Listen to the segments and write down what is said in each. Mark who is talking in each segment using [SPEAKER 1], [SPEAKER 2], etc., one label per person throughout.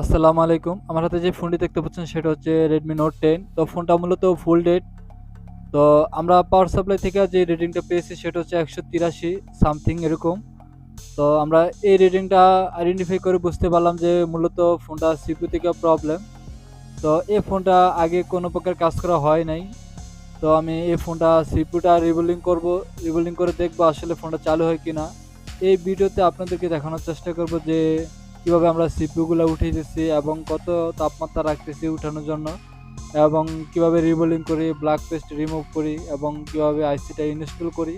[SPEAKER 1] আসসালামু আলাইকুম। আমার হাতে যে ফোনটি দেখতে পাচ্ছেন সেটা হচ্ছে Redmi Note 10। তো ফোনটা মূলত ফুল ডেড। তো আমরা পাওয়ার সাপ্লাই থেকে যে রেটিংটা পেয়েছি সেটা হচ্ছে 183 সামথিং এরকম। তো আমরা এই রেটিংটা আইডেন্টিফাই করে বুঝতে পারলাম যে মূলত ফোনটা সিপিইউ থেকে প্রবলেম। তো এই ফোনটা আগে কোনো প্রকার কাজ করা হয় নাই। তো আমি এই ফোনটা সিপিইউটা রিবোলিং করে দেখবো আসলে ফোনটা চালু হয় কিনা। এই ভিডিওতে আপনাদেরকে দেখানোর চেষ্টা করব যে কিভাবে আমরা সিপিইউগুলো উঠিয়েছি এবং কত তাপমাত্রা রাখতেছি উঠানোর জন্য, এবং কিভাবে রিবোলিং করি, ব্ল্যাক পেস্ট রিমুভ করি এবং কিভাবে আইসিটা ইনস্টল করি।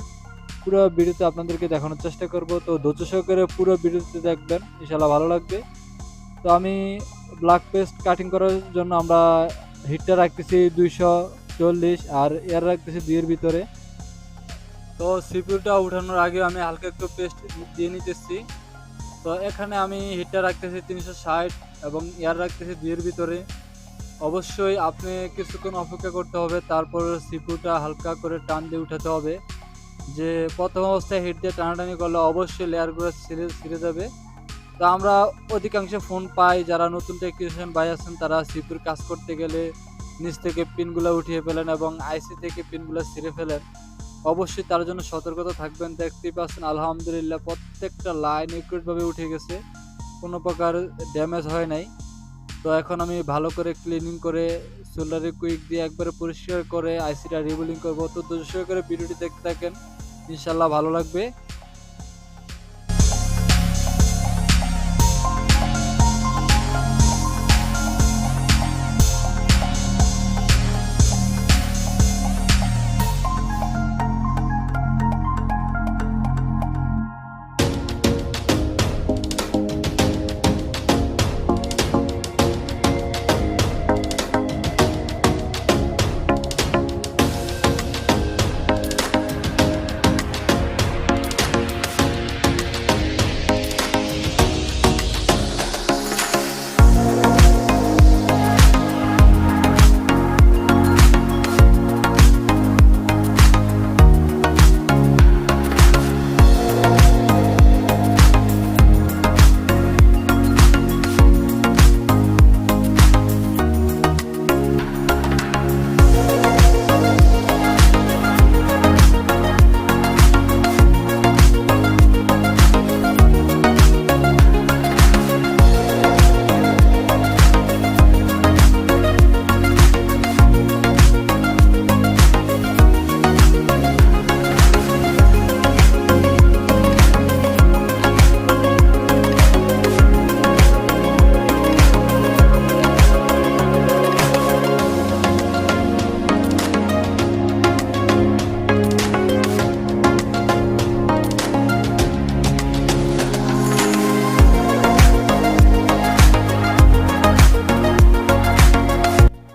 [SPEAKER 1] পুরো ভিডিওতে আপনাদেরকে দেখানোর চেষ্টা করব। তো ধৈর্য সহকারে পুরো ভিডিওতে দেখবেন, ইনশাআল্লাহ ভালো লাগবে। তো আমি ব্ল্যাক পেস্ট কাটিং করার জন্য আমরা হিটটা রাখতেছি 240 আর এয়ার রাখতেছি 2 এর ভিতরে। তো সিপিইউটা উঠানোর আগে আমি হালকা একটু পেস্ট দিয়ে নিতেছি। তো এখানে আমি হিটটা রাখতেছি 360 এবং এয়ার রাখতেছি 2 এর ভিতরে। অবশ্যই আপনি কিছুক্ষণ অপেক্ষা করতে হবে, তারপর সিপিইউটা হালকা করে টান দিয়ে উঠাতে হবে। যে প্রথম অবস্থায় হিট দিয়ে টানাটানি করলে অবশ্যই লেয়ারগুলো ছিঁড়ে ছিঁড়ে যাবে। তো আমরা অধিকাংশ ফোন পাই, যারা নতুন টেকনিশিয়ান ভাই আছেন তারা সিপিইউর কাজ করতে গেলে নিচ থেকে পিনগুলো উঠিয়ে ফেলেন এবং আইসি থেকে পিনগুলো ছিঁড়ে ফেলেন। অবশ্যই তার জন্য সতর্কতা থাকবেন। দেখতেই পাচ্ছেন আলহামদুলিল্লাহ প্রত্যেকটা লাইন একুরেটভাবে উঠে গেছে, কোনো প্রকার ড্যামেজ হয় নাই। তো এখন আমি ভালো করে ক্লিনিং করে সোল্ডারে কুইক দিয়ে একবারে পরিষ্কার করে আইসিটা রিবোলিং করবো। তো ধৈর্য করে ভিডিওটি দেখতে থাকেন, ইনশাল্লাহ ভালো লাগবে।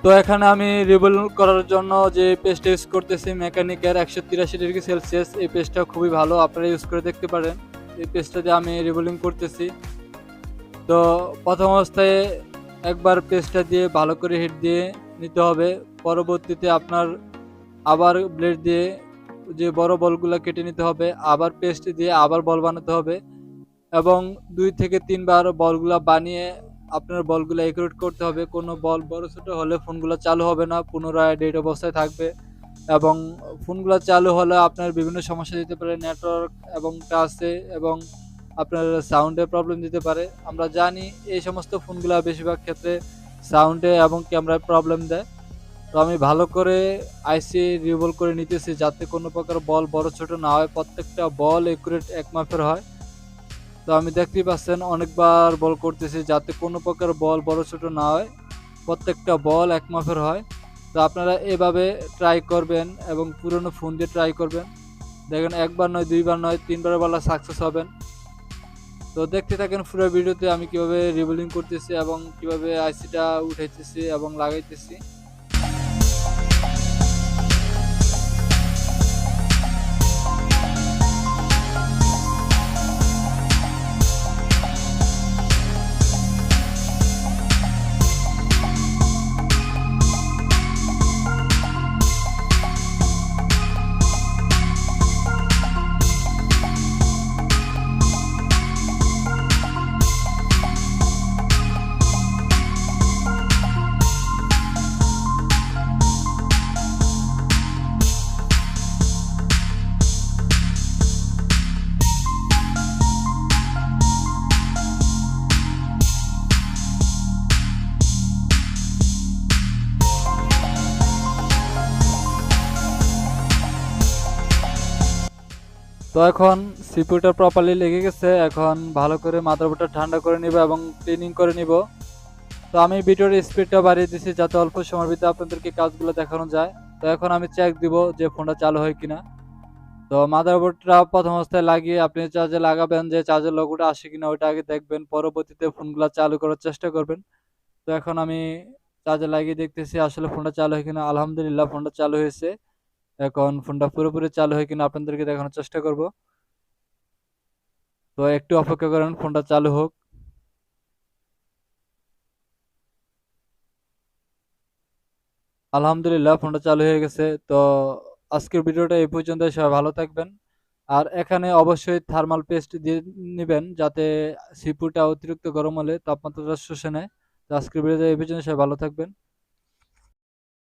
[SPEAKER 1] তো এখানে আমি রিবল করার জন্য যে পেস্ট ইউজ করতেছি মেকানিকের 183°C, এই পেস্টটা খুবই ভালো, আপনারা ইউজ করে দেখতে পারেন। এই পেস্টটা দিয়ে আমি রিবোলিং করতেছি। তো প্রথম অবস্থায় একবার পেস্টটা দিয়ে ভালো করে হিট দিয়ে নিতে হবে। পরবর্তীতে আপনার আবার ব্লেড দিয়ে যে বড় বলগুলো কেটে নিতে হবে, আবার পেস্ট দিয়ে আবার বল বানাতে হবে এবং 2 থেকে 3 বার বলগুলা বানিয়ে আপনার বলগুলো একুরেট করতে হবে। কোনো বল বড় ছোট হলে ফোনগুলো চালু হবে না, পুনরায় ডেড অবস্থায় থাকবে এবং ফোনগুলো চালু হলে আপনার বিভিন্ন সমস্যা দিতে পারে, নেটওয়ার্ক এবং টাচে এবং আপনার সাউন্ডে প্রবলেম দিতে পারে। আমরা জানি এই সমস্ত ফোনগুলো বেশিরভাগ ক্ষেত্রে সাউন্ডে এবং ক্যামেরায় প্রবলেম দেয়। তো আমি ভালো করে আইসি রিভলভ করে নিতেছি যাতে কোনো প্রকার বল বড় ছোট না হয়, প্রত্যেকটা বল একুরেট এক মাপের হয়। তো আমি দেখতেই পাচ্ছেন অনেকবার বল করতেছি যাতে কোনো প্রকার বল বড় ছোট না হয়, প্রত্যেকটা বল এক মাপের হয়। তো আপনারা এভাবে ট্রাই করবেন এবং পুরনো ফোন দিয়ে ট্রাই করবেন, দেখেন একবার নয়, দুইবার নয়, তিনবার বেলা সাকসেস হবেন। তো দেখতে থাকেন পুরো ভিডিওতে আমি কিভাবে রিবোলিং করতেছি এবং কিভাবে আইসিটা উঠাইতেছি এবং লাগাইতেছি। তো এখন সিপিইউটা প্রপারলি লেগে গেছে, এখন ভালো করে মাদারবোর্ডটা ঠান্ডা করে নিব এবং ক্লিনিং করে নিব। তো আমি ভিডিওর স্পিডটা বাড়িয়ে দিছি যাতে অল্প সময়ের ভিতরে আপনাদেরকে কাজগুলো দেখানো যায়। তো এখন আমি চেক দিব যে ফোনটা চালু হয় কিনা। তো মাদারবোর্ডটা প্রথম অবস্থায় লাগিয়ে আপনি চার্জে লাগাবেন, যে চার্জের লোগোটা আসে কিনা ওইটা আগে দেখবেন, পরবর্তীতে ফোনগুলো চালু করার চেষ্টা করবেন। তো এখন আমি চার্জে লাগিয়ে দেখতেছি আসলে ফোনটা চালু হয় কিনা। আলহামদুলিল্লাহ ফোনটা চালু হয়েছে। এখন ফোনটা পুরোপুরি চালু হয় কিনা আপনাদেরকে দেখানোর চেষ্টা করব। তো একটু অপেক্ষা করেন ফোনটা চালু হোক। আলহামদুলিল্লাহ ফোনটা চালু হয়ে গেছে। তো আজকের ভিডিওটা এই পর্যন্ত, সবাই ভালো থাকবেন। আর এখানে অবশ্যই থার্মাল পেস্ট দিয়ে নেবেন যাতে সিপুটা অতিরিক্ত গরম হলে তাপমাত্রাটা শুষে নেয়। তো আজকের ভিডিওটা এই পর্যন্ত, সবাই ভালো থাকবেন।